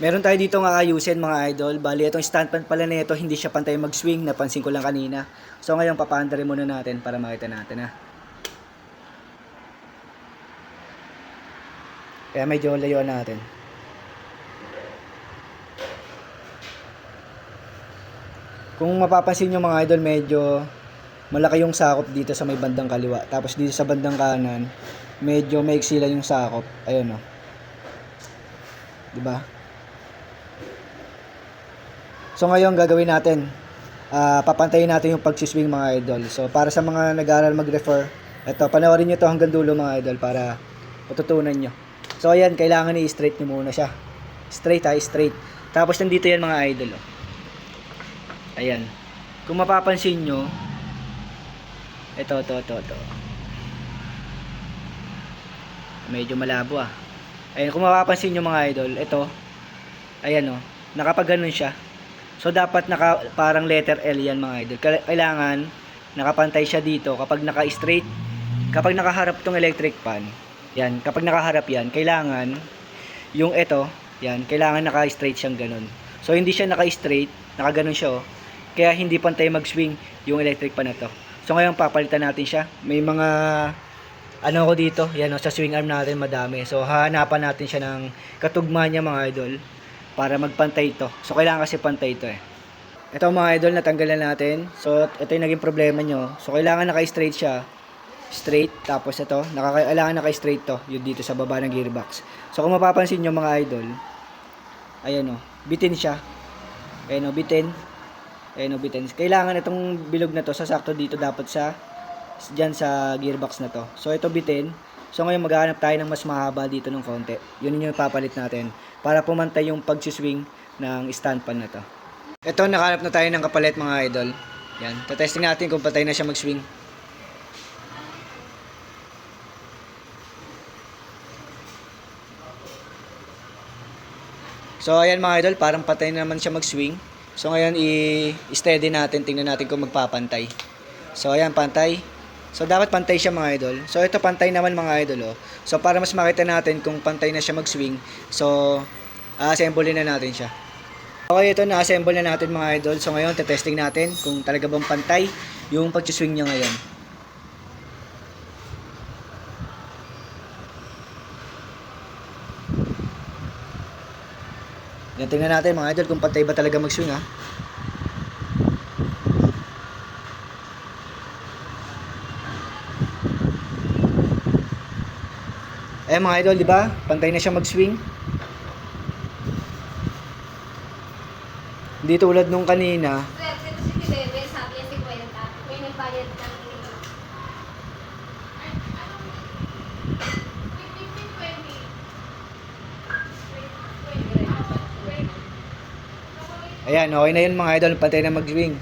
Meron tayo dito nga ayusin mga idol. Bali, itong stand pan pala nito, hindi siya pantay mag-swing. Napansin ko lang kanina. So ngayon, papaandarin muna natin para makita natin ha. Kaya medyo layuan natin. Kung mapapansin nyo mga idol, medyo malaki yung sakop dito sa may bandang kaliwa. Tapos dito sa bandang kanan, medyo maiksi lang yung sakop. Ayun o. Diba? So ngayon gagawin natin, papantayin natin yung pagsiswing mga idol. So para sa mga nag-aaral mag-refer, eto, panoorin nyo to hanggang dulo mga idol para matutunan nyo. So ayan, kailangan i-straight nyo muna siya. Straight ha, straight. Tapos nandito yan mga idol. Oh. Ayan. Kung mapapansin nyo, ito. Medyo malabo ah. Ayan, kung mapapansin nyo mga idol, ito, ayan o, nakapag-ganon siya. So dapat parang letter L yan mga idol. Kailangan nakapantay siya dito kapag naka-straight. Kapag nakaharap tong electric pan, yan, kapag nakaharap yan, kailangan yung ito, yan, kailangan naka-straight siyang ganun. So hindi siya naka-straight, naka-ganon siya oh. Kaya hindi pantay mag-swing yung electric pan na to. So ngayon papalitan natin siya. May mga ano ko dito, yan o, sa swing arm natin madami. So hahanapan natin siya ng katugma niya mga idol para magpantay ito. So kailangan kasi pantay ito eh. Ito mga idol, natanggalan natin. So ito yung naging problema nyo. So kailangan naka-straight siya. Straight, tapos ito, kailangan naka-straight to, yung dito sa baba ng gearbox. So kung mapapansin nyo mga idol, ayan o, bitin siya. Ayan o, bitin. Ayan o, bitin. Kailangan itong bilog na to, sasakto dito dapat dyan sa gearbox na to. So ito bitin. So ngayon maghahanap tayo ng mas mahaba dito ng konti. Yun yung ipapalit natin para pumantay yung pagsiswing ng stand pan na to. Ito, nakahanap na tayo ng kapalit mga idol. Yan, tatesting natin kung patay na siya mag-swing. So ayan mga idol, parang patay na naman siya mag-swing. So ngayon i-steady natin, tingnan natin kung magpapantay. So ayan, pantay. So dapat pantay siya mga idol. So ito pantay naman mga idol oh. So para mas makita natin kung pantay na siya mag-swing, so assemble na natin siya. Okay, ito na-assemble na natin mga idol. So ngayon testing natin kung talaga bang pantay yung pag-swing niya ngayon. Yan, tingnan natin mga idol kung pantay ba talaga mag-swing ha. Eh mga idol, di ba? Pantay na siya mag-swing. Hindi tulad nung kanina. Ito si Bebe, sabi niya 50. May nagbayad ng Ayan, okay na yun mga idol, pantay na mag-swing.